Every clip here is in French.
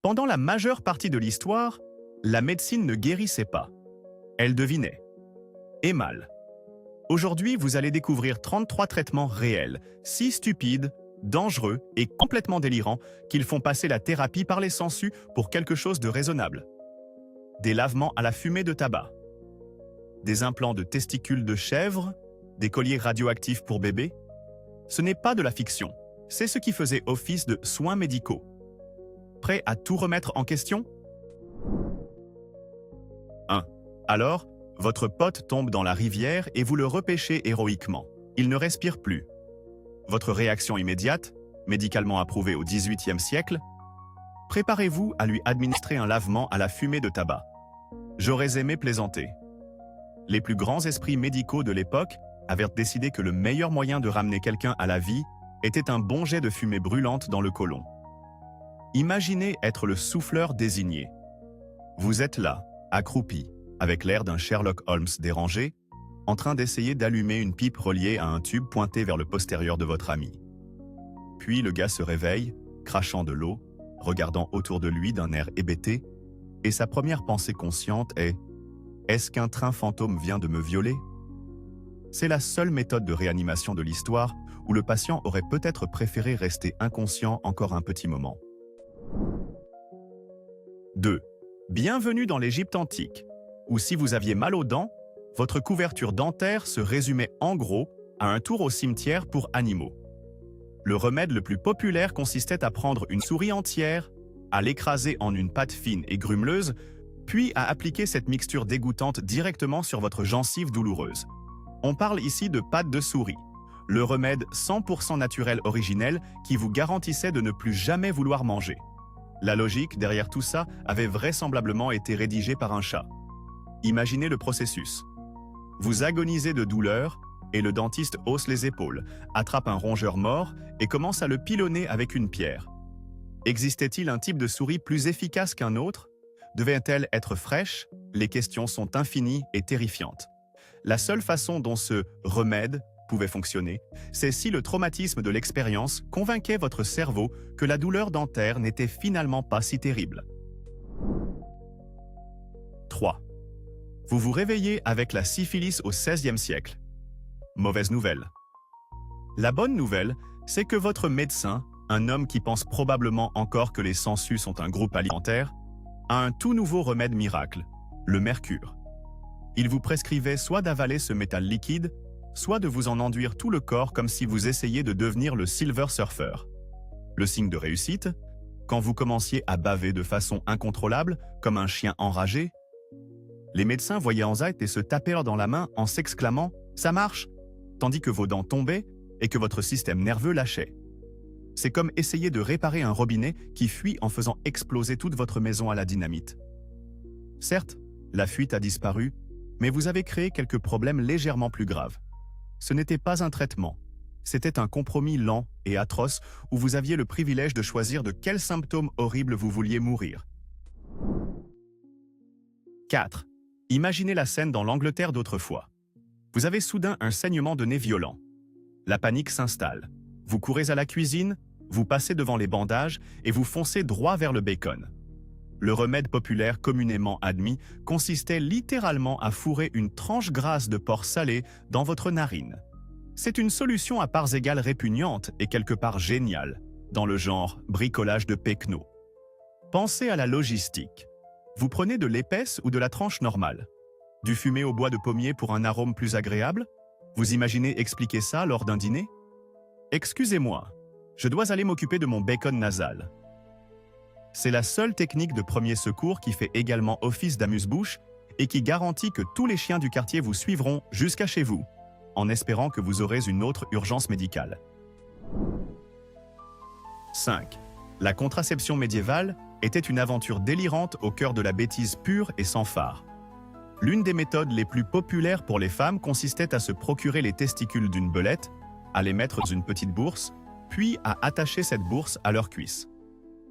Pendant la majeure partie de l'histoire, la médecine ne guérissait pas. Elle devinait. Et mal. Aujourd'hui, vous allez découvrir 33 traitements réels, si stupides, dangereux et complètement délirants qu'ils font passer la thérapie par les sangsues pour quelque chose de raisonnable. Des lavements à la fumée de tabac. Des implants de testicules de chèvre, des colliers radioactifs pour bébés. Ce n'est pas de la fiction, c'est ce qui faisait office de soins médicaux. Prêt à tout remettre en question? 1. Alors, votre pote tombe dans la rivière et vous le repêchez héroïquement. Il ne respire plus. Votre réaction immédiate, médicalement approuvée au XVIIIe siècle, préparez-vous à lui administrer un lavement à la fumée de tabac. J'aurais aimé plaisanter. Les plus grands esprits médicaux de l'époque avaient décidé que le meilleur moyen de ramener quelqu'un à la vie était un bon jet de fumée brûlante dans le côlon. Imaginez être le souffleur désigné. Vous êtes là, accroupi, avec l'air d'un Sherlock Holmes dérangé, en train d'essayer d'allumer une pipe reliée à un tube pointé vers le postérieur de votre ami. Puis le gars se réveille, crachant de l'eau, regardant autour de lui d'un air hébété, et sa première pensée consciente est « Est-ce qu'un train fantôme vient de me violer ?» C'est la seule méthode de réanimation de l'histoire où le patient aurait peut-être préféré rester inconscient encore un petit moment. 2. Bienvenue dans l'Égypte antique, où si vous aviez mal aux dents, votre couverture dentaire se résumait en gros à un tour au cimetière pour animaux. Le remède le plus populaire consistait à prendre une souris entière, à l'écraser en une pâte fine et grumeleuse, puis à appliquer cette mixture dégoûtante directement sur votre gencive douloureuse. On parle ici de pâte de souris, le remède 100% naturel originel qui vous garantissait de ne plus jamais vouloir manger. La logique derrière tout ça avait vraisemblablement été rédigée par un chat. Imaginez le processus. Vous agonisez de douleur et le dentiste hausse les épaules, attrape un rongeur mort et commence à le pilonner avec une pierre. Existait-il un type de souris plus efficace qu'un autre? Devait-elle être fraîche? Les questions sont infinies et terrifiantes. La seule façon dont ce remède pouvait fonctionner, c'est si le traumatisme de l'expérience convainquait votre cerveau que la douleur dentaire n'était finalement pas si terrible. 3. Vous vous réveillez avec la syphilis au XVIe siècle. Mauvaise nouvelle. La bonne nouvelle, c'est que votre médecin, un homme qui pense probablement encore que les sangsues sont un groupe alimentaire, a un tout nouveau remède miracle, le mercure. Il vous prescrivait soit d'avaler ce métal liquide, soit de vous en enduire tout le corps comme si vous essayiez de devenir le Silver Surfer. Le signe de réussite, quand vous commenciez à baver de façon incontrôlable, comme un chien enragé, les médecins voyaient Anxiety et se tapèrent dans la main en s'exclamant « ça marche !» tandis que vos dents tombaient et que votre système nerveux lâchait. C'est comme essayer de réparer un robinet qui fuit en faisant exploser toute votre maison à la dynamite. Certes, la fuite a disparu, mais vous avez créé quelques problèmes légèrement plus graves. Ce n'était pas un traitement, c'était un compromis lent et atroce où vous aviez le privilège de choisir de quels symptômes horribles vous vouliez mourir. 4. Imaginez la scène dans l'Angleterre d'autrefois. Vous avez soudain un saignement de nez violent. La panique s'installe. Vous courez à la cuisine, vous passez devant les bandages et vous foncez droit vers le bacon. Le remède populaire communément admis consistait littéralement à fourrer une tranche grasse de porc salé dans votre narine. C'est une solution à parts égales répugnante et quelque part géniale, dans le genre bricolage de Pecno. Pensez à la logistique. Vous prenez de l'épaisse ou de la tranche normale? Du fumé au bois de pommier pour un arôme plus agréable? Vous imaginez expliquer ça lors d'un dîner? Excusez-moi, je dois aller m'occuper de mon bacon nasal. C'est la seule technique de premier secours qui fait également office d'amuse-bouche et qui garantit que tous les chiens du quartier vous suivront jusqu'à chez vous, en espérant que vous aurez une autre urgence médicale. 5. La contraception médiévale était une aventure délirante au cœur de la bêtise pure et sans phare. L'une des méthodes les plus populaires pour les femmes consistait à se procurer les testicules d'une belette, à les mettre dans une petite bourse, puis à attacher cette bourse à leurs cuisses.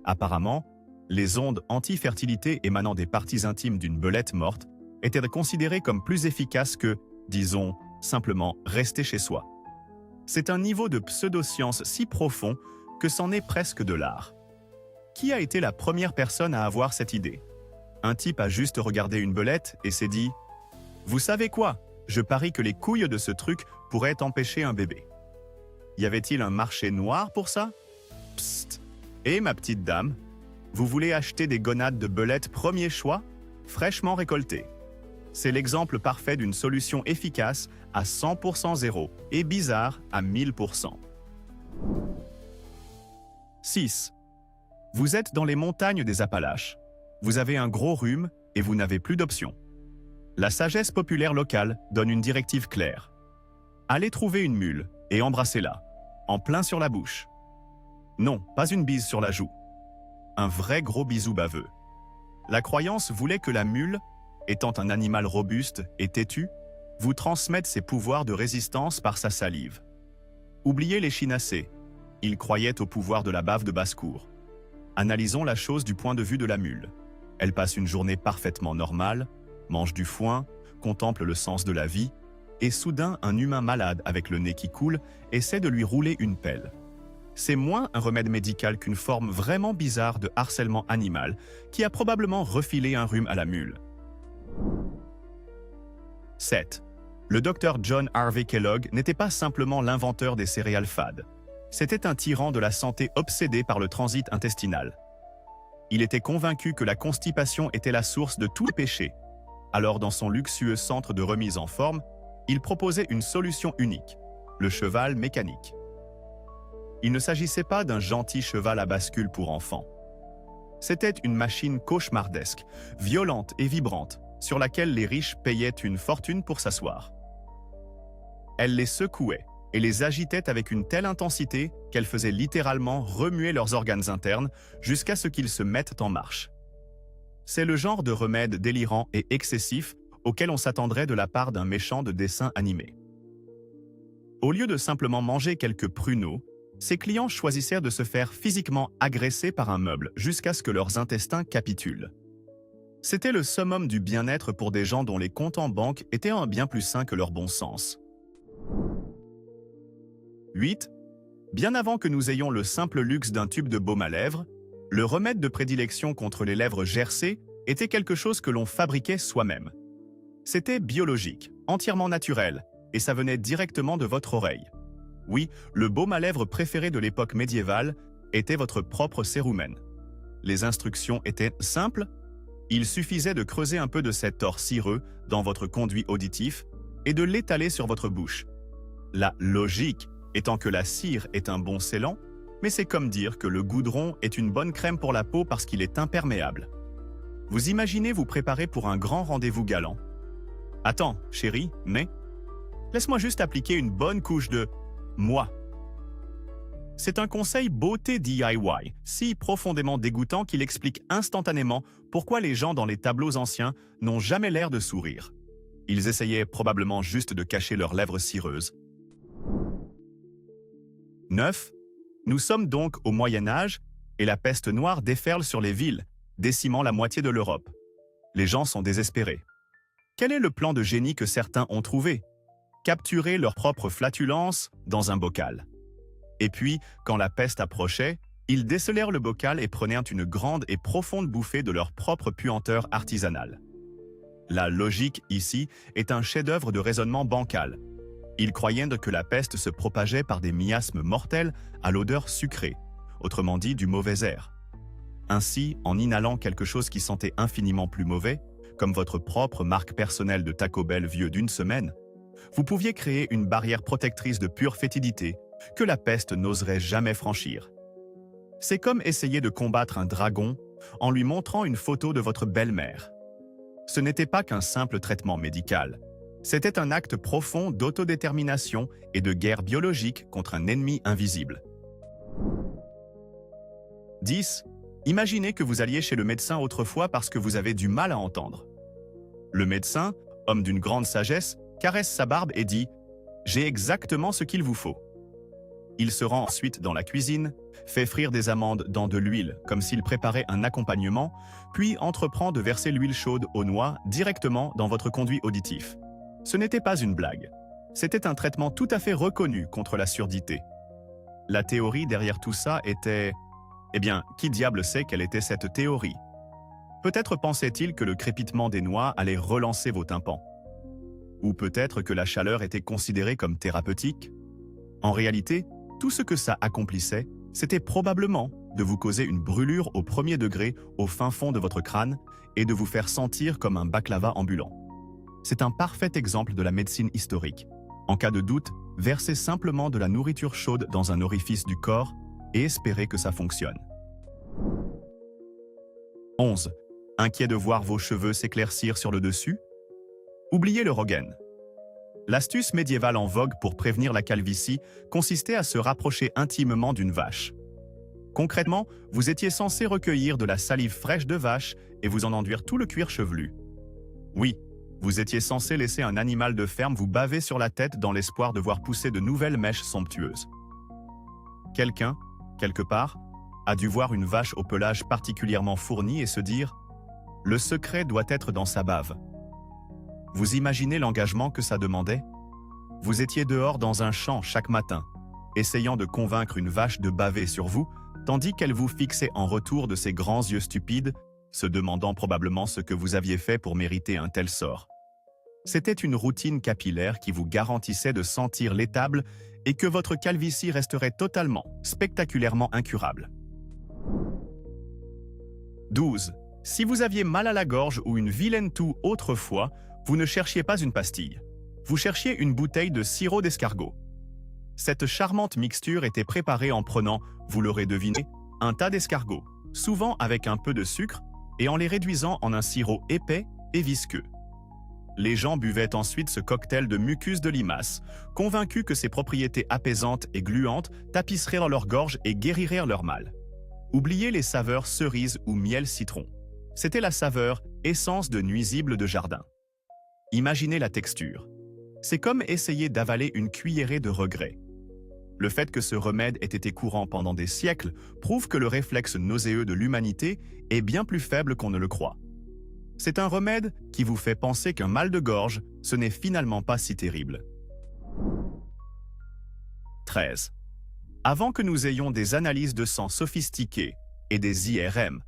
Apparemment, les ondes anti-fertilité émanant des parties intimes d'une belette morte étaient considérées comme plus efficaces que, disons, simplement rester chez soi. C'est un niveau de pseudoscience si profond que c'en est presque de l'art. Qui a été la première personne à avoir cette idée? Un type a juste regardé une belette et s'est dit « Vous savez quoi? Je parie que les couilles de ce truc pourraient empêcher un bébé. » Y avait-il un marché noir pour ça? Psst! Et ma petite dame, vous voulez acheter des gonades de belettes premier choix, fraîchement récoltées? C'est l'exemple parfait d'une solution efficace à 100% zéro et bizarre à 1000%. 6. Vous êtes dans les montagnes des Appalaches. Vous avez un gros rhume et vous n'avez plus d'option. La sagesse populaire locale donne une directive claire. Allez trouver une mule et embrassez-la, en plein sur la bouche. Non, pas une bise sur la joue. Un vrai gros bisou baveux. La croyance voulait que la mule, étant un animal robuste et têtu, vous transmette ses pouvoirs de résistance par sa salive. Oubliez les chinacés. Ils croyaient au pouvoir de la bave de basse-cour. Analysons la chose du point de vue de la mule. Elle passe une journée parfaitement normale, mange du foin, contemple le sens de la vie, et soudain un humain malade avec le nez qui coule essaie de lui rouler une pelle. C'est moins un remède médical qu'une forme vraiment bizarre de harcèlement animal qui a probablement refilé un rhume à la mule. 7. Le docteur John Harvey Kellogg n'était pas simplement l'inventeur des céréales fades. C'était un tyran de la santé obsédé par le transit intestinal. Il était convaincu que la constipation était la source de tous les péchés. Alors, dans son luxueux centre de remise en forme, il proposait une solution unique, le cheval mécanique. Il ne s'agissait pas d'un gentil cheval à bascule pour enfants. C'était une machine cauchemardesque, violente et vibrante, sur laquelle les riches payaient une fortune pour s'asseoir. Elle les secouait et les agitait avec une telle intensité qu'elle faisait littéralement remuer leurs organes internes jusqu'à ce qu'ils se mettent en marche. C'est le genre de remède délirant et excessif auquel on s'attendrait de la part d'un méchant de dessin animé. Au lieu de simplement manger quelques pruneaux, ses clients choisissèrent de se faire physiquement agresser par un meuble jusqu'à ce que leurs intestins capitulent. C'était le summum du bien-être pour des gens dont les comptes en banque étaient un bien plus sains que leur bon sens. 8. Bien avant que nous ayons le simple luxe d'un tube de baume à lèvres, le remède de prédilection contre les lèvres gercées était quelque chose que l'on fabriquait soi-même. C'était biologique, entièrement naturel, et ça venait directement de votre oreille. Oui, le baume à lèvres préféré de l'époque médiévale était votre propre cérumen. Les instructions étaient simples. Il suffisait de creuser un peu de cet or cireux dans votre conduit auditif et de l'étaler sur votre bouche. La logique étant que la cire est un bon scellant, mais c'est comme dire que le goudron est une bonne crème pour la peau parce qu'il est imperméable. Vous imaginez vous préparer pour un grand rendez-vous galant. Attends, chérie, mais laisse-moi juste appliquer une bonne couche de moi. C'est un conseil beauté DIY, si profondément dégoûtant qu'il explique instantanément pourquoi les gens dans les tableaux anciens n'ont jamais l'air de sourire. Ils essayaient probablement juste de cacher leurs lèvres cireuses. 9. Nous sommes donc au Moyen Âge et la peste noire déferle sur les villes, décimant la moitié de l'Europe. Les gens sont désespérés. Quel est le plan de génie que certains ont trouvé? Capturer leur propre flatulence dans un bocal. Et puis, quand la peste approchait, ils décelèrent le bocal et prenaient une grande et profonde bouffée de leur propre puanteur artisanale. La logique, ici, est un chef-d'œuvre de raisonnement bancal. Ils croyaient que la peste se propageait par des miasmes mortels à l'odeur sucrée, autrement dit du mauvais air. Ainsi, en inhalant quelque chose qui sentait infiniment plus mauvais, comme votre propre marque personnelle de Taco Bell vieux d'une semaine, vous pouviez créer une barrière protectrice de pure fétidité que la peste n'oserait jamais franchir. C'est comme essayer de combattre un dragon en lui montrant une photo de votre belle-mère. Ce n'était pas qu'un simple traitement médical. C'était un acte profond d'autodétermination et de guerre biologique contre un ennemi invisible. 10. Imaginez que vous alliez chez le médecin autrefois parce que vous avez du mal à entendre. Le médecin, homme d'une grande sagesse, caresse sa barbe et dit « J'ai exactement ce qu'il vous faut ». Il se rend ensuite dans la cuisine, fait frire des amandes dans de l'huile comme s'il préparait un accompagnement, puis entreprend de verser l'huile chaude aux noix directement dans votre conduit auditif. Ce n'était pas une blague. C'était un traitement tout à fait reconnu contre la surdité. La théorie derrière tout ça était Eh bien, qui diable sait quelle était cette théorie? Peut-être pensait-il que le crépitement des noix allait relancer vos tympans. Ou peut-être que la chaleur était considérée comme thérapeutique. En réalité, tout ce que ça accomplissait, c'était probablement de vous causer une brûlure au premier degré au fin fond de votre crâne et de vous faire sentir comme un baklava ambulant. C'est un parfait exemple de la médecine historique. En cas de doute, versez simplement de la nourriture chaude dans un orifice du corps et espérez que ça fonctionne. 11. Inquiet de voir vos cheveux s'éclaircir sur le dessus? Oubliez le Rogaine. L'astuce médiévale en vogue pour prévenir la calvitie consistait à se rapprocher intimement d'une vache. Concrètement, vous étiez censé recueillir de la salive fraîche de vache et vous en enduire tout le cuir chevelu. Oui, vous étiez censé laisser un animal de ferme vous baver sur la tête dans l'espoir de voir pousser de nouvelles mèches somptueuses. Quelqu'un, quelque part, a dû voir une vache au pelage particulièrement fourni et se dire « Le secret doit être dans sa bave ». Vous imaginez l'engagement que ça demandait? Vous étiez dehors dans un champ chaque matin, essayant de convaincre une vache de baver sur vous, tandis qu'elle vous fixait en retour de ses grands yeux stupides, se demandant probablement ce que vous aviez fait pour mériter un tel sort. C'était une routine capillaire qui vous garantissait de sentir l'étable et que votre calvitie resterait totalement, spectaculairement incurable. 12. Si vous aviez mal à la gorge ou une vilaine toux autrefois, vous ne cherchiez pas une pastille. Vous cherchiez une bouteille de sirop d'escargot. Cette charmante mixture était préparée en prenant, vous l'aurez deviné, un tas d'escargots, souvent avec un peu de sucre, et en les réduisant en un sirop épais et visqueux. Les gens buvaient ensuite ce cocktail de mucus de limace, convaincus que ses propriétés apaisantes et gluantes tapisseraient dans leur gorge et guériraient leur mal. Oubliez les saveurs cerise ou miel citron. C'était la saveur essence de nuisible de jardin. Imaginez la texture. C'est comme essayer d'avaler une cuillerée de regret. Le fait que ce remède ait été courant pendant des siècles prouve que le réflexe nauséeux de l'humanité est bien plus faible qu'on ne le croit. C'est un remède qui vous fait penser qu'un mal de gorge, ce n'est finalement pas si terrible. 13. Avant que nous ayons des analyses de sang sophistiquées et des IRM,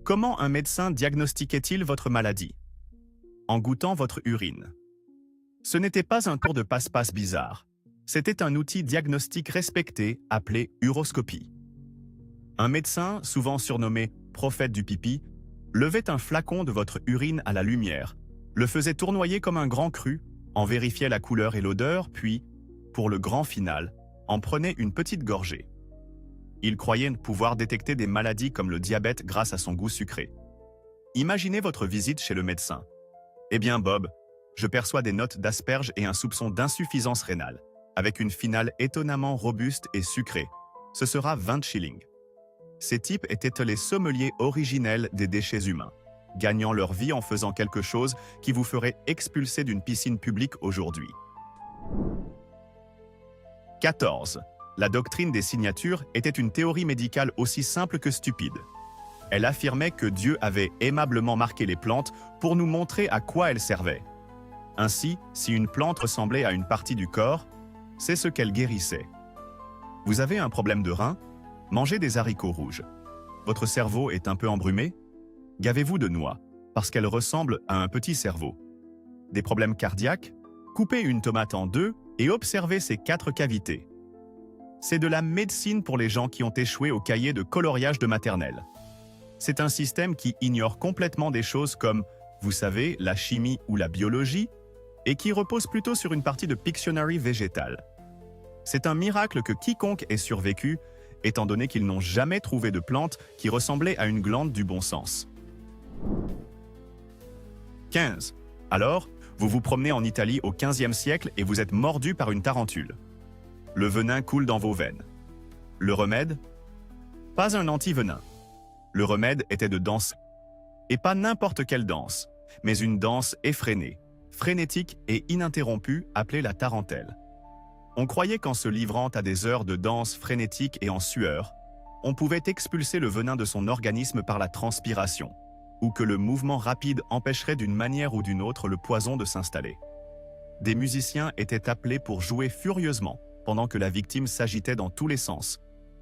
comment un médecin diagnostiquait-il votre maladie? En goûtant votre urine. Ce n'était pas un tour de passe-passe bizarre. C'était un outil diagnostique respecté appelé uroscopie. Un médecin, souvent surnommé « prophète du pipi », levait un flacon de votre urine à la lumière, le faisait tournoyer comme un grand cru, en vérifiait la couleur et l'odeur, puis, pour le grand final, en prenait une petite gorgée. Il croyait pouvoir détecter des maladies comme le diabète grâce à son goût sucré. Imaginez votre visite chez le médecin. Eh bien Bob, je perçois des notes d'asperges et un soupçon d'insuffisance rénale, avec une finale étonnamment robuste et sucrée. Ce sera 20 shillings. Ces types étaient les sommeliers originels des déchets humains, gagnant leur vie en faisant quelque chose qui vous ferait expulser d'une piscine publique aujourd'hui. 14. La doctrine des signatures était une théorie médicale aussi simple que stupide. Elle affirmait que Dieu avait aimablement marqué les plantes pour nous montrer à quoi elles servaient. Ainsi, si une plante ressemblait à une partie du corps, c'est ce qu'elle guérissait. Vous avez un problème de rein? Mangez des haricots rouges. Votre cerveau est un peu embrumé? Gavez-vous de noix, parce qu'elle ressemble à un petit cerveau. Des problèmes cardiaques? Coupez une tomate en deux et observez ses 4 cavités. C'est de la médecine pour les gens qui ont échoué au cahier de coloriage de maternelle. C'est un système qui ignore complètement des choses comme, vous savez, la chimie ou la biologie, et qui repose plutôt sur une partie de Pictionary végétal. C'est un miracle que quiconque ait survécu, étant donné qu'ils n'ont jamais trouvé de plante qui ressemblait à une glande du bon sens. 15. Alors, vous vous promenez en Italie au XVe siècle et vous êtes mordu par une tarentule. Le venin coule dans vos veines. Le remède? Pas un anti-venin. Le remède était de danser. Et pas n'importe quelle danse, mais une danse effrénée, frénétique et ininterrompue appelée la tarentelle. On croyait qu'en se livrant à des heures de danse frénétique et en sueur, on pouvait expulser le venin de son organisme par la transpiration, ou que le mouvement rapide empêcherait d'une manière ou d'une autre le poison de s'installer. Des musiciens étaient appelés pour jouer furieusement pendant que la victime s'agitait dans tous les sens,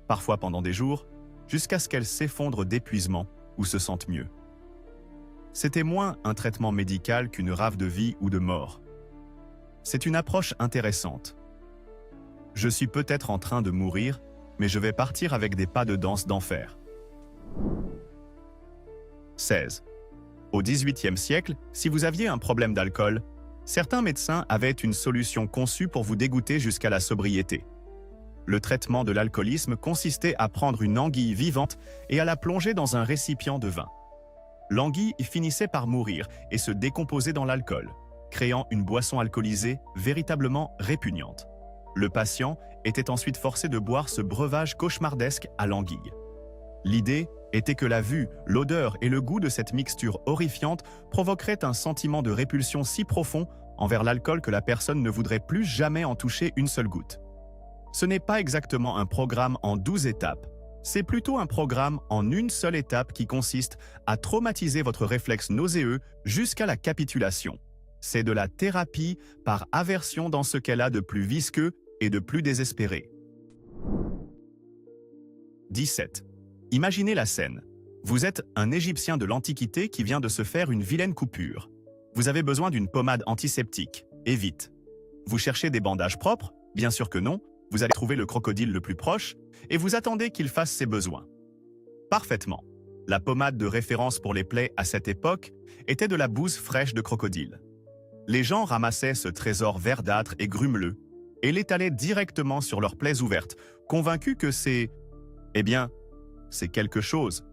parfois pendant des jours, jusqu'à ce qu'elles s'effondrent d'épuisement ou se sentent mieux. C'était moins un traitement médical qu'une rave de vie ou de mort. C'est une approche intéressante. Je suis peut-être en train de mourir, mais je vais partir avec des pas de danse d'enfer. 16. Au XVIIIe siècle, si vous aviez un problème d'alcool, certains médecins avaient une solution conçue pour vous dégoûter jusqu'à la sobriété. Le traitement de l'alcoolisme consistait à prendre une anguille vivante et à la plonger dans un récipient de vin. L'anguille finissait par mourir et se décomposer dans l'alcool, créant une boisson alcoolisée véritablement répugnante. Le patient était ensuite forcé de boire ce breuvage cauchemardesque à l'anguille. L'idée était que la vue, l'odeur et le goût de cette mixture horrifiante provoqueraient un sentiment de répulsion si profond envers l'alcool que la personne ne voudrait plus jamais en toucher une seule goutte. Ce n'est pas exactement un programme en 12 étapes, c'est plutôt un programme en une seule étape qui consiste à traumatiser votre réflexe nauséeux jusqu'à la capitulation. C'est de la thérapie par aversion dans ce qu'elle a de plus visqueux et de plus désespéré. 17. Imaginez la scène. Vous êtes un Égyptien de l'Antiquité qui vient de se faire une vilaine coupure. Vous avez besoin d'une pommade antiseptique, et vite. Vous cherchez des bandages propres? Bien sûr que non. Vous allez trouver le crocodile le plus proche et vous attendez qu'il fasse ses besoins. Parfaitement. La pommade de référence pour les plaies à cette époque était de la bouse fraîche de crocodile. Les gens ramassaient ce trésor verdâtre et grumeleux et l'étalaient directement sur leurs plaies ouvertes, convaincus que c'est quelque chose.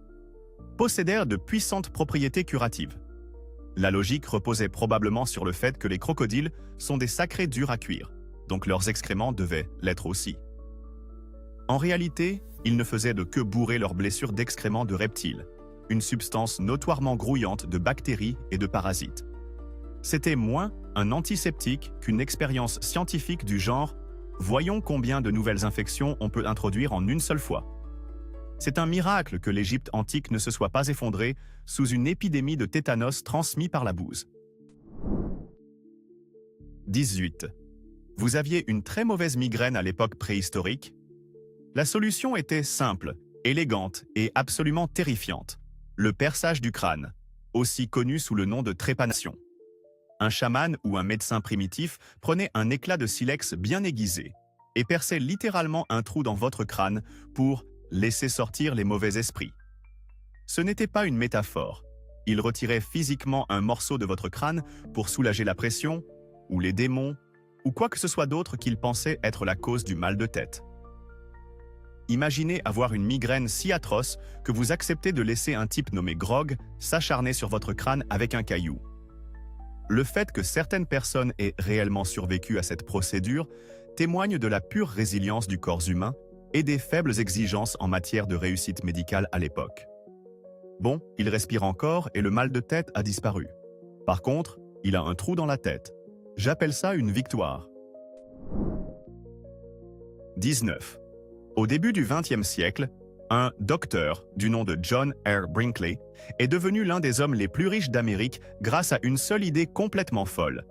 Possédèrent de puissantes propriétés curatives. La logique reposait probablement sur le fait que les crocodiles sont des sacrés durs à cuire, donc leurs excréments devaient l'être aussi. En réalité, ils ne faisaient de que bourrer leurs blessures d'excréments de reptiles, une substance notoirement grouillante de bactéries et de parasites. C'était moins un antiseptique qu'une expérience scientifique du genre « voyons combien de nouvelles infections on peut introduire en une seule fois ». C'est un miracle que l'Égypte antique ne se soit pas effondrée sous une épidémie de tétanos transmis par la bouse. 18. Vous aviez une très mauvaise migraine à l'époque préhistorique? La solution était simple, élégante et absolument terrifiante. Le perçage du crâne, aussi connu sous le nom de trépanation. Un chaman ou un médecin primitif prenait un éclat de silex bien aiguisé et perçait littéralement un trou dans votre crâne pour laisser sortir les mauvais esprits. Ce n'était pas une métaphore. Il retirait physiquement un morceau de votre crâne pour soulager la pression, ou les démons, ou quoi que ce soit d'autre qu'il pensait être la cause du mal de tête. Imaginez avoir une migraine si atroce que vous acceptez de laisser un type nommé Grog s'acharner sur votre crâne avec un caillou. Le fait que certaines personnes aient réellement survécu à cette procédure témoigne de la pure résilience du corps humain et des faibles exigences en matière de réussite médicale à l'époque. Bon, il respire encore et le mal de tête a disparu. Par contre, il a un trou dans la tête. J'appelle ça une victoire. 19. Au début du XXe siècle, un docteur du nom de John R. Brinkley est devenu l'un des hommes les plus riches d'Amérique grâce à une seule idée complètement folle.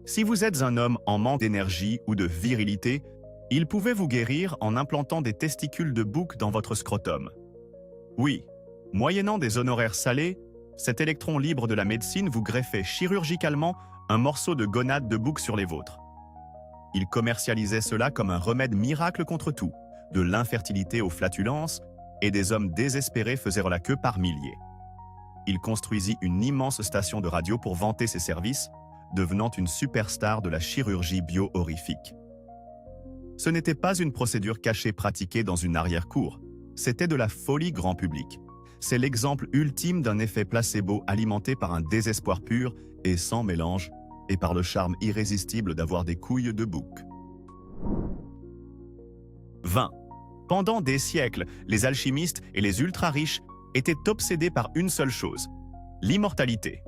Si vous êtes un homme en manque d'énergie ou de virilité, il pouvait vous guérir en implantant des testicules de bouc dans votre scrotum. Oui, moyennant des honoraires salés, cet électron libre de la médecine vous greffait chirurgicalement un morceau de gonade de bouc sur les vôtres. Il commercialisait cela comme un remède miracle contre tout, de l'infertilité aux flatulences, et des hommes désespérés faisaient la queue par milliers. Il construisit une immense station de radio pour vanter ses services, devenant une superstar de la chirurgie bio-horrifique. Ce n'était pas une procédure cachée pratiquée dans une arrière-cour, c'était de la folie grand public. C'est l'exemple ultime d'un effet placebo alimenté par un désespoir pur et sans mélange, et par le charme irrésistible d'avoir des couilles de bouc. 20. Pendant des siècles, les alchimistes et les ultra-riches étaient obsédés par une seule chose, l'immortalité.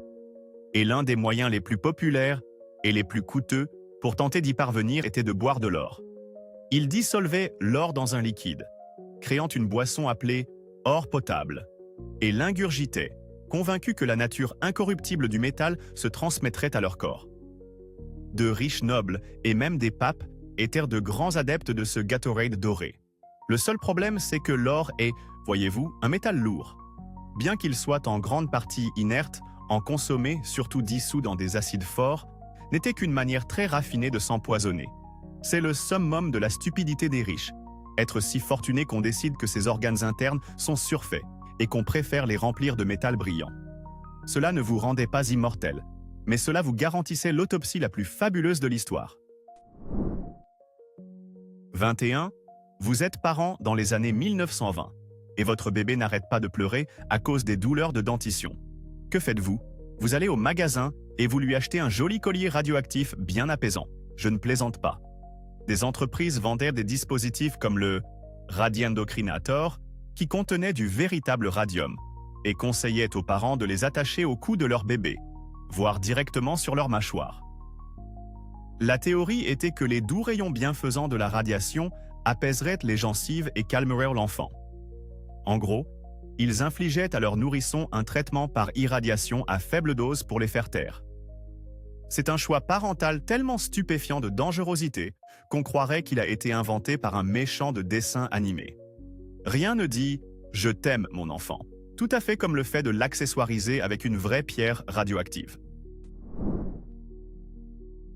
Et l'un des moyens les plus populaires et les plus coûteux pour tenter d'y parvenir était de boire de l'or. Ils dissolvaient l'or dans un liquide, créant une boisson appelée or potable, et l'ingurgitaient, convaincus que la nature incorruptible du métal se transmettrait à leur corps. De riches nobles et même des papes étaient de grands adeptes de ce Gatorade doré. Le seul problème, c'est que l'or est Voyez-vous, un métal lourd, bien qu'il soit en grande partie inerte, en consommer, surtout dissous dans des acides forts, n'était qu'une manière très raffinée de s'empoisonner. C'est le summum de la stupidité des riches. Être si fortuné qu'on décide que ses organes internes sont surfaits et qu'on préfère les remplir de métal brillant. Cela ne vous rendait pas immortel, mais cela vous garantissait l'autopsie la plus fabuleuse de l'histoire. 21. Vous êtes parent dans les années 1920 et votre bébé n'arrête pas de pleurer à cause des douleurs de dentition. Que faites-vous? Vous allez au magasin et vous lui achetez un joli collier radioactif bien apaisant. Je ne plaisante pas. Des entreprises vendaient des dispositifs comme le Radiendocrinator qui contenait du véritable radium et conseillaient aux parents de les attacher au cou de leur bébé, voire directement sur leur mâchoire. La théorie était que les doux rayons bienfaisants de la radiation apaiseraient les gencives et calmeraient l'enfant. En gros, ils infligeaient à leurs nourrissons un traitement par irradiation à faible dose pour les faire taire. C'est un choix parental tellement stupéfiant de dangerosité qu'on croirait qu'il a été inventé par un méchant de dessin animé. Rien ne dit « je t'aime, mon enfant », tout à fait comme le fait de l'accessoiriser avec une vraie pierre radioactive.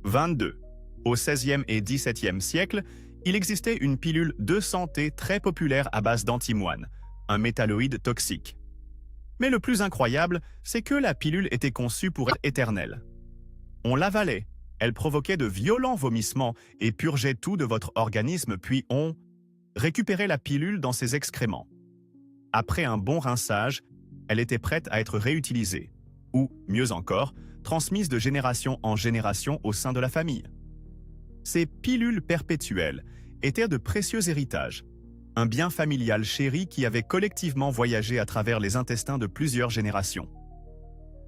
22. Au XVIe et XVIIe siècle, il existait une pilule de santé très populaire à base d'antimoine, un métalloïde toxique. Mais le plus incroyable, c'est que la pilule était conçue pour être éternelle. On l'avalait, elle provoquait de violents vomissements et purgeait tout de votre organisme, puis on récupérait la pilule dans ses excréments. Après un bon rinçage, elle était prête à être réutilisée, ou, mieux encore, transmise de génération en génération au sein de la famille. Ces pilules perpétuelles étaient de précieux héritages, un bien familial chéri qui avait collectivement voyagé à travers les intestins de plusieurs générations.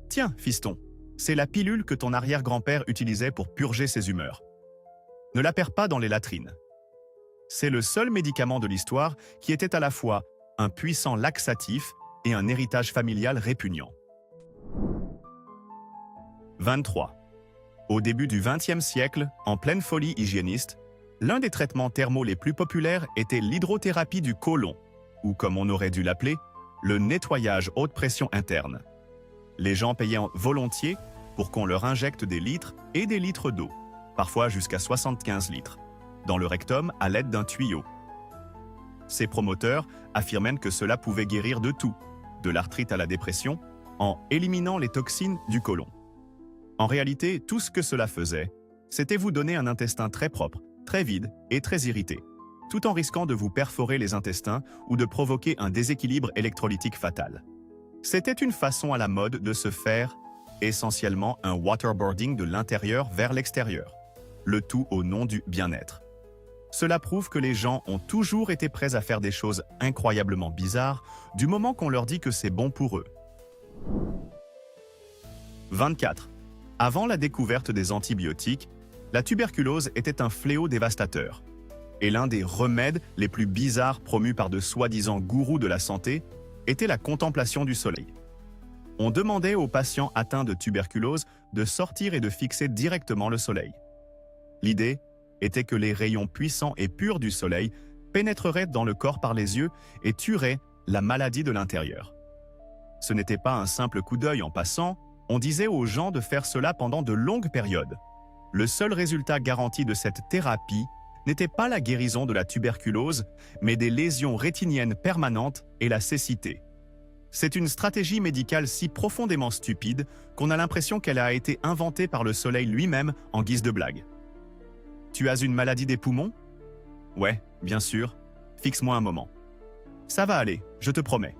Tiens, fiston, c'est la pilule que ton arrière-grand-père utilisait pour purger ses humeurs. Ne la perds pas dans les latrines. C'est le seul médicament de l'histoire qui était à la fois un puissant laxatif et un héritage familial répugnant. 23. Au début du XXe siècle, en pleine folie hygiéniste, l'un des traitements thermaux les plus populaires était l'hydrothérapie du côlon, ou comme on aurait dû l'appeler, le nettoyage haute pression interne. Les gens payaient volontiers pour qu'on leur injecte des litres et des litres d'eau, parfois jusqu'à 75 litres, dans le rectum à l'aide d'un tuyau. Ces promoteurs affirmaient que cela pouvait guérir de tout, de l'arthrite à la dépression, en éliminant les toxines du côlon. En réalité, tout ce que cela faisait, c'était vous donner un intestin très propre, très vide et très irrité, tout en risquant de vous perforer les intestins ou de provoquer un déséquilibre électrolytique fatal. C'était une façon à la mode de se faire essentiellement un waterboarding de l'intérieur vers l'extérieur, le tout au nom du bien-être. Cela prouve que les gens ont toujours été prêts à faire des choses incroyablement bizarres du moment qu'on leur dit que c'est bon pour eux. 24. Avant la découverte des antibiotiques, la tuberculose était un fléau dévastateur. Et l'un des remèdes les plus bizarres promus par de soi-disant gourous de la santé était la contemplation du soleil. On demandait aux patients atteints de tuberculose de sortir et de fixer directement le soleil. L'idée était que les rayons puissants et purs du soleil pénétreraient dans le corps par les yeux et tueraient la maladie de l'intérieur. Ce n'était pas un simple coup d'œil en passant, on disait aux gens de faire cela pendant de longues périodes. Le seul résultat garanti de cette thérapie n'était pas la guérison de la tuberculose, mais des lésions rétiniennes permanentes et la cécité. C'est une stratégie médicale si profondément stupide qu'on a l'impression qu'elle a été inventée par le soleil lui-même en guise de blague. Tu as une maladie des poumons? Ouais, bien sûr. Fixe-moi un moment. Ça va aller, je te promets.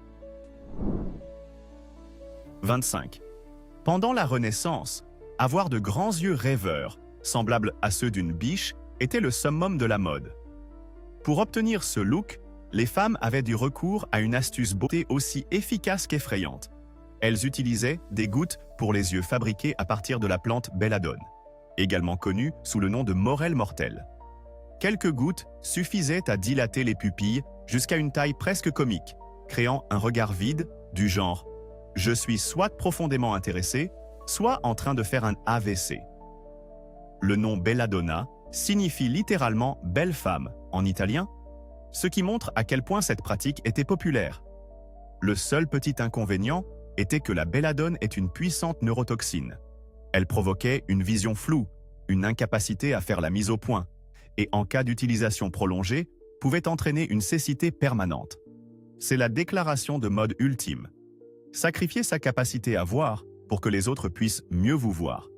25. Pendant la Renaissance, avoir de grands yeux rêveurs, semblables à ceux d'une biche, était le summum de la mode. Pour obtenir ce look, les femmes avaient du recours à une astuce beauté aussi efficace qu'effrayante. Elles utilisaient des gouttes pour les yeux fabriquées à partir de la plante belladone, également connue sous le nom de morel mortel. Quelques gouttes suffisaient à dilater les pupilles jusqu'à une taille presque comique, créant un regard vide du genre « je suis soit profondément intéressé, soit en train de faire un AVC ». Le nom belladonna signifie littéralement « belle femme » en italien, ce qui montre à quel point cette pratique était populaire, Le seul petit inconvénient était que la belladone est une puissante neurotoxine. Elle provoquait une vision floue, une incapacité à faire la mise au point, et en cas d'utilisation prolongée, pouvait entraîner une cécité permanente. C'est la déclaration de mode ultime. Sacrifier sa capacité à voir pour que les autres puissent mieux vous voir.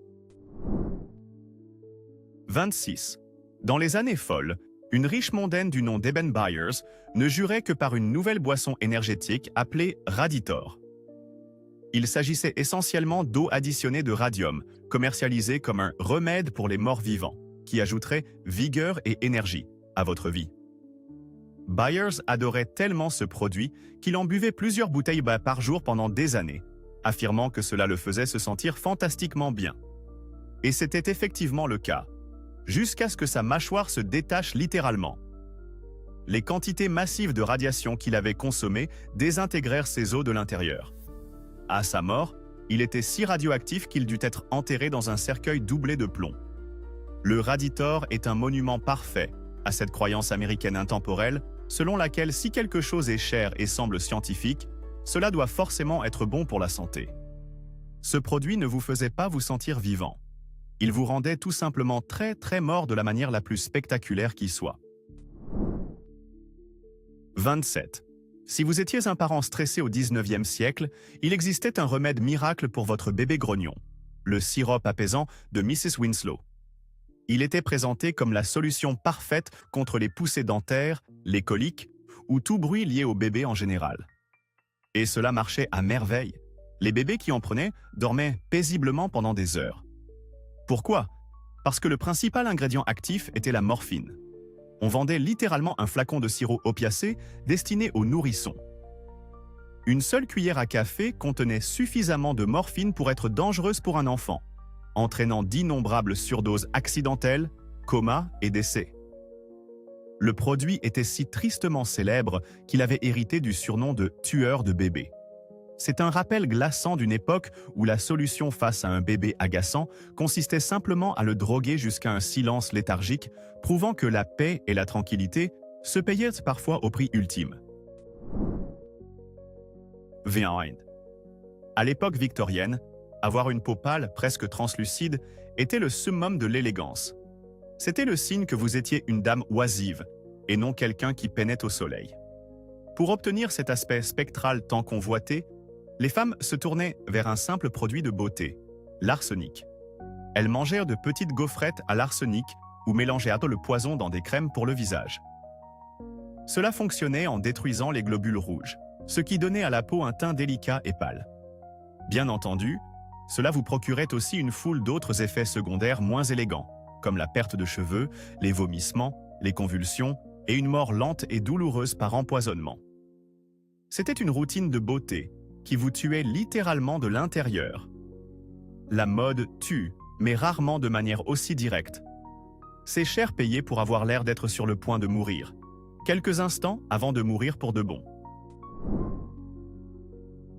26. Dans les années folles, une riche mondaine du nom d'Eben Byers ne jurait que par une nouvelle boisson énergétique appelée Raditor. Il s'agissait essentiellement d'eau additionnée de radium, commercialisée comme un remède pour les morts vivants, qui ajouterait vigueur et énergie à votre vie. Byers adorait tellement ce produit qu'il en buvait plusieurs bouteilles par jour pendant des années, affirmant que cela le faisait se sentir fantastiquement bien. Et c'était effectivement le cas, jusqu'à ce que sa mâchoire se détache littéralement. Les quantités massives de radiation qu'il avait consommées désintégrèrent ses os de l'intérieur. À sa mort, il était si radioactif qu'il dut être enterré dans un cercueil doublé de plomb. Le Raditor est un monument parfait à cette croyance américaine intemporelle selon laquelle si quelque chose est cher et semble scientifique, cela doit forcément être bon pour la santé. Ce produit ne vous faisait pas vous sentir vivant. Il vous rendait tout simplement très mort de la manière la plus spectaculaire qui soit. 27. Si vous étiez un parent stressé au 19e siècle, il existait un remède miracle pour votre bébé grognon, le sirop apaisant de Mrs. Winslow. Il était présenté comme la solution parfaite contre les poussées dentaires, les coliques ou tout bruit lié au bébé en général. Et cela marchait à merveille. Les bébés qui en prenaient dormaient paisiblement pendant des heures. Pourquoi? Parce que le principal ingrédient actif était la morphine. On vendait littéralement un flacon de sirop opiacé destiné aux nourrissons. Une seule cuillère à café contenait suffisamment de morphine pour être dangereuse pour un enfant, entraînant d'innombrables surdoses accidentelles, comas et décès. Le produit était si tristement célèbre qu'il avait hérité du surnom de « tueur de bébés ». C'est un rappel glaçant d'une époque où la solution face à un bébé agaçant consistait simplement à le droguer jusqu'à un silence léthargique, prouvant que la paix et la tranquillité se payaient parfois au prix ultime. 21. À l'époque victorienne, avoir une peau pâle, presque translucide, était le summum de l'élégance. C'était le signe que vous étiez une dame oisive, et non quelqu'un qui peinait au soleil. Pour obtenir cet aspect spectral tant convoité, les femmes se tournaient vers un simple produit de beauté, l'arsenic. Elles mangèrent de petites gaufrettes à l'arsenic ou mélangeaient le poison dans des crèmes pour le visage. Cela fonctionnait en détruisant les globules rouges, ce qui donnait à la peau un teint délicat et pâle. Bien entendu, cela vous procurait aussi une foule d'autres effets secondaires moins élégants, comme la perte de cheveux, les vomissements, les convulsions et une mort lente et douloureuse par empoisonnement. C'était une routine de beauté qui vous tuait littéralement de l'intérieur. La mode tue, mais rarement de manière aussi directe. C'est cher payé pour avoir l'air d'être sur le point de mourir, quelques instants avant de mourir pour de bon.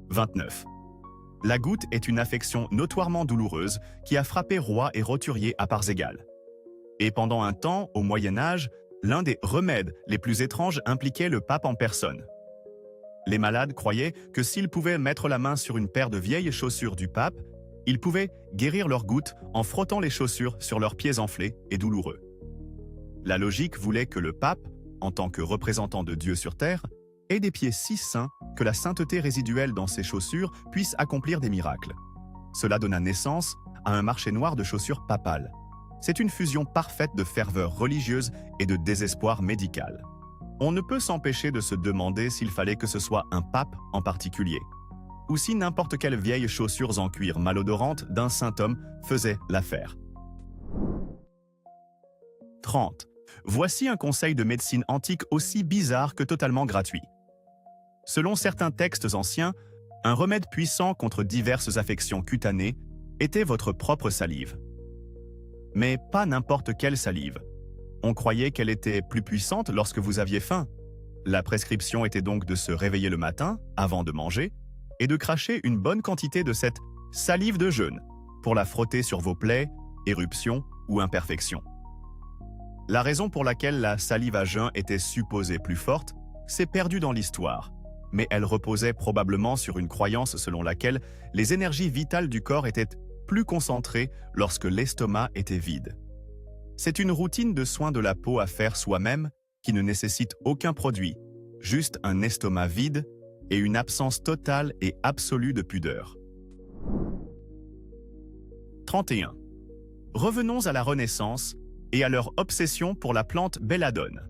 29. La goutte est une affection notoirement douloureuse qui a frappé rois et roturiers à parts égales. Et pendant un temps, au Moyen-Âge, l'un des remèdes les plus étranges impliquait le pape en personne. Les malades croyaient que s'ils pouvaient mettre la main sur une paire de vieilles chaussures du pape, ils pouvaient guérir leurs gouttes en frottant les chaussures sur leurs pieds enflés et douloureux. La logique voulait que le pape, en tant que représentant de Dieu sur terre, ait des pieds si saints que la sainteté résiduelle dans ses chaussures puisse accomplir des miracles. Cela donna naissance à un marché noir de chaussures papales. C'est une fusion parfaite de ferveur religieuse et de désespoir médical. On ne peut s'empêcher de se demander s'il fallait que ce soit un pape en particulier, ou si n'importe quelle vieille chaussures en cuir malodorante d'un saint homme faisait l'affaire. 30. Voici un conseil de médecine antique aussi bizarre que totalement gratuit. Selon certains textes anciens, un remède puissant contre diverses affections cutanées était votre propre salive. Mais pas n'importe quelle salive. On croyait qu'elle était plus puissante lorsque vous aviez faim. La prescription était donc de se réveiller le matin, avant de manger, et de cracher une bonne quantité de cette salive de jeûne pour la frotter sur vos plaies, éruptions ou imperfections. La raison pour laquelle la salive à jeun était supposée plus forte s'est perdue dans l'histoire, mais elle reposait probablement sur une croyance selon laquelle les énergies vitales du corps étaient plus concentrées lorsque l'estomac était vide. C'est une routine de soins de la peau à faire soi-même qui ne nécessite aucun produit, juste un estomac vide et une absence totale et absolue de pudeur. 31. Revenons à la Renaissance et à leur obsession pour la plante belladone.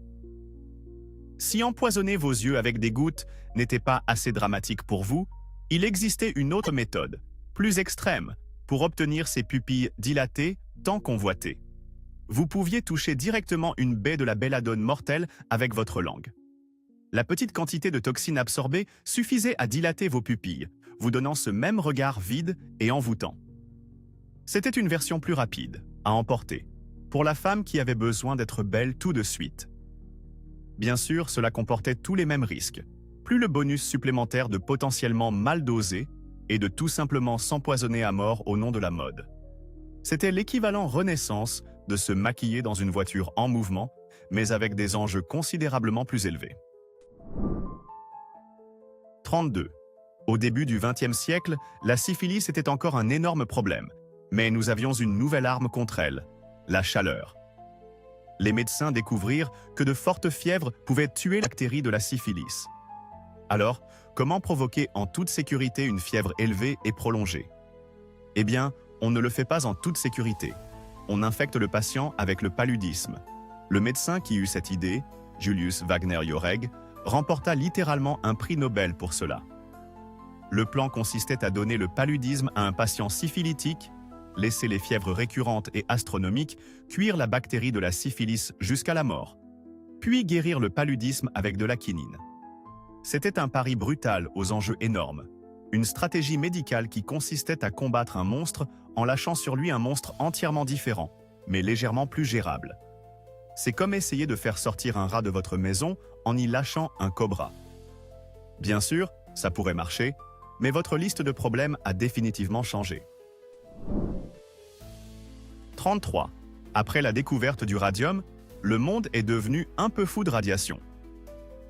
Si empoisonner vos yeux avec des gouttes n'était pas assez dramatique pour vous, il existait une autre méthode, plus extrême, pour obtenir ces pupilles dilatées tant convoitées. Vous pouviez toucher directement une baie de la belladone mortelle avec votre langue. La petite quantité de toxines absorbée suffisait à dilater vos pupilles, vous donnant ce même regard vide et envoûtant. C'était une version plus rapide, à emporter, pour la femme qui avait besoin d'être belle tout de suite. Bien sûr, cela comportait tous les mêmes risques, plus le bonus supplémentaire de potentiellement mal doser et de tout simplement s'empoisonner à mort au nom de la mode. C'était l'équivalent Renaissance de se maquiller dans une voiture en mouvement, mais avec des enjeux considérablement plus élevés. 32. Au début du XXe siècle, la syphilis était encore un énorme problème, mais nous avions une nouvelle arme contre elle, la chaleur. Les médecins découvrirent que de fortes fièvres pouvaient tuer la bactérie de la syphilis. Alors, comment provoquer en toute sécurité une fièvre élevée et prolongée? Eh bien, on ne le fait pas en toute sécurité. On infecte le patient avec le paludisme. Le médecin qui eut cette idée, Julius Wagner-Jauregg, remporta littéralement un prix Nobel pour cela. Le plan consistait à donner le paludisme à un patient syphilitique, laisser les fièvres récurrentes et astronomiques cuire la bactérie de la syphilis jusqu'à la mort, puis guérir le paludisme avec de la quinine. C'était un pari brutal aux enjeux énormes, une stratégie médicale qui consistait à combattre un monstre en lâchant sur lui un monstre entièrement différent, mais légèrement plus gérable. C'est comme essayer de faire sortir un rat de votre maison en y lâchant un cobra. Bien sûr, ça pourrait marcher, mais votre liste de problèmes a définitivement changé. 33. Après la découverte du radium, le monde est devenu un peu fou de radiation.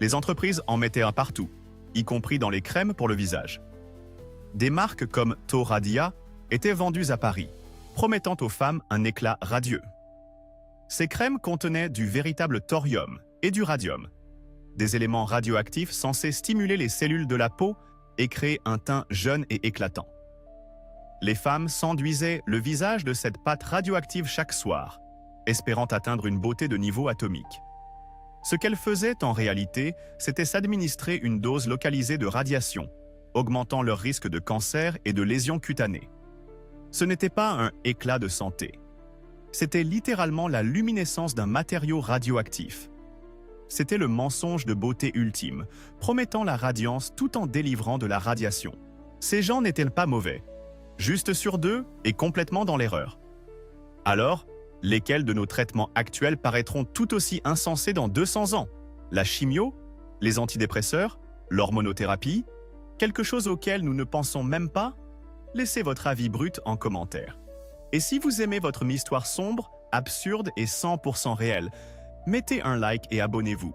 Les entreprises en mettaient un partout, y compris dans les crèmes pour le visage. Des marques comme Thoradia étaient vendues à Paris, promettant aux femmes un éclat radieux. Ces crèmes contenaient du véritable thorium et du radium, des éléments radioactifs censés stimuler les cellules de la peau et créer un teint jeune et éclatant. Les femmes s'enduisaient le visage de cette pâte radioactive chaque soir, espérant atteindre une beauté de niveau atomique. Ce qu'elles faisaient en réalité, c'était s'administrer une dose localisée de radiation, augmentant leur risque de cancer et de lésions cutanées. Ce n'était pas un éclat de santé. C'était littéralement la luminescence d'un matériau radioactif. C'était le mensonge de beauté ultime, promettant la radiance tout en délivrant de la radiation. Ces gens n'étaient pas mauvais, juste sur deux et complètement dans l'erreur. Alors, lesquels de nos traitements actuels paraîtront tout aussi insensés dans 200 ans? La chimio? Les antidépresseurs? L'hormonothérapie? Quelque chose auquel nous ne pensons même pas? Laissez votre avis brut en commentaire. Et si vous aimez votre histoire sombre, absurde et 100% réelle, mettez un like et abonnez-vous.